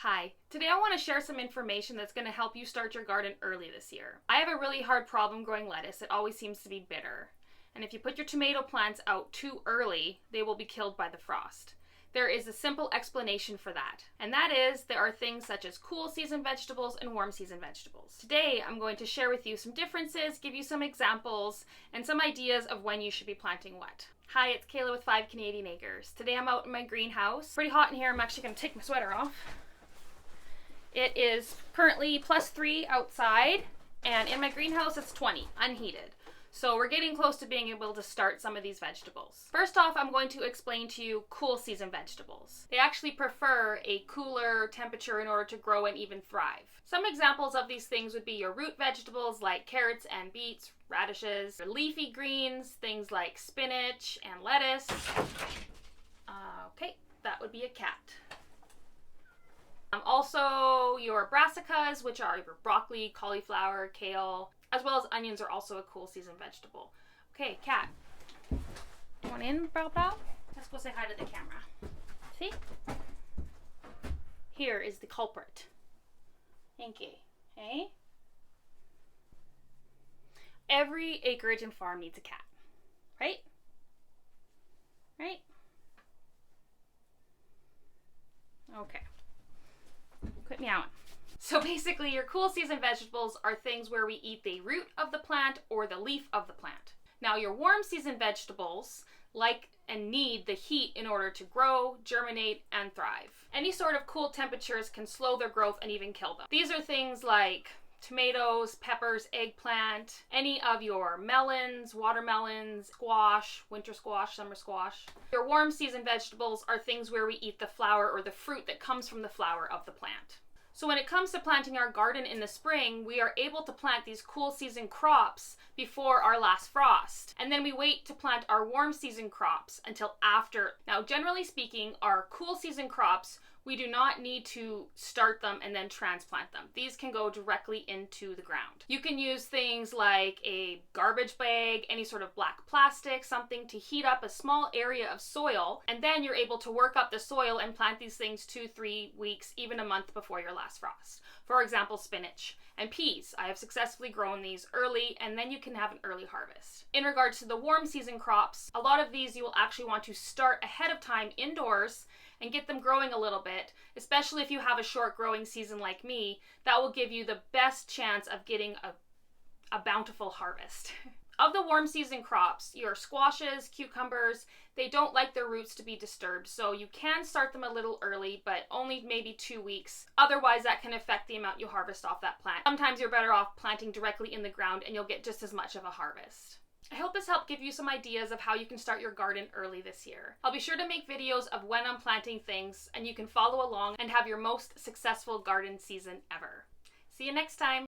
Hi, today I want to share some information that's going to help you start your garden early this year. I have a really hard problem growing lettuce. It always seems to be bitter. And if you put your tomato plants out too early, they will be killed by the frost. There is a simple explanation for that, and that is there are things such as cool season vegetables and warm season vegetables. Today I'm going to share with you some differences, give you some examples, and some ideas of when you should be planting what. Hi, it's Kayla with 5 Canadian Acres. Today I'm out in my greenhouse. Pretty hot in here. I'm actually going to take my sweater off. It is currently +3 outside, and in my greenhouse it's 20, unheated. So we're getting close to being able to start some of these vegetables. First off, I'm going to explain to you cool season vegetables. They actually prefer a cooler temperature in order to grow and even thrive. Some examples of these things would be your root vegetables like carrots and beets, radishes, your leafy greens, things like spinach and lettuce. Okay, that would be a cat. Also your brassicas, which are your broccoli, cauliflower, kale, as well as onions are also a cool season vegetable. Okay, cat. You want in, Brow Brow? Let's go say hi to the camera. See? Here is the culprit. Yankee. Hey? Every acreage and farm needs a cat. Right? Right? Okay. Quit meowing. So basically, your cool season vegetables are things where we eat the root of the plant or the leaf of the plant. Now, your warm season vegetables like and need the heat in order to grow, germinate, and thrive. Any sort of cool temperatures can slow their growth and even kill them. These are things like tomatoes, peppers, eggplant, any of your melons, watermelons, squash, winter squash, summer squash. Your warm season vegetables are things where we eat the flower or the fruit that comes from the flower of the plant. So when it comes to planting our garden in the spring, we are able to plant these cool season crops before our last frost. And then we wait to plant our warm season crops until after. Now, generally speaking, our cool season crops, we do not need to start them and then transplant them. These can go directly into the ground. You can use things like a garbage bag, any sort of black plastic, something to heat up a small area of soil, and then you're able to work up the soil and plant these things 2-3 weeks, even a month before your last frost. For example, spinach and peas. I have successfully grown these early, and then you can have an early harvest. In regards to the warm season crops, a lot of these you will actually want to start ahead of time indoors and get them growing a little bit, especially if you have a short growing season like me. That will give you the best chance of getting a bountiful harvest. Of the warm season crops, your squashes, cucumbers, they don't like their roots to be disturbed, so you can start them a little early, but only maybe 2 weeks. Otherwise, that can affect the amount you harvest off that plant. Sometimes you're better off planting directly in the ground and you'll get just as much of a harvest. I hope this helped give you some ideas of how you can start your garden early this year. I'll be sure to make videos of when I'm planting things, and you can follow along and have your most successful garden season ever. See you next time.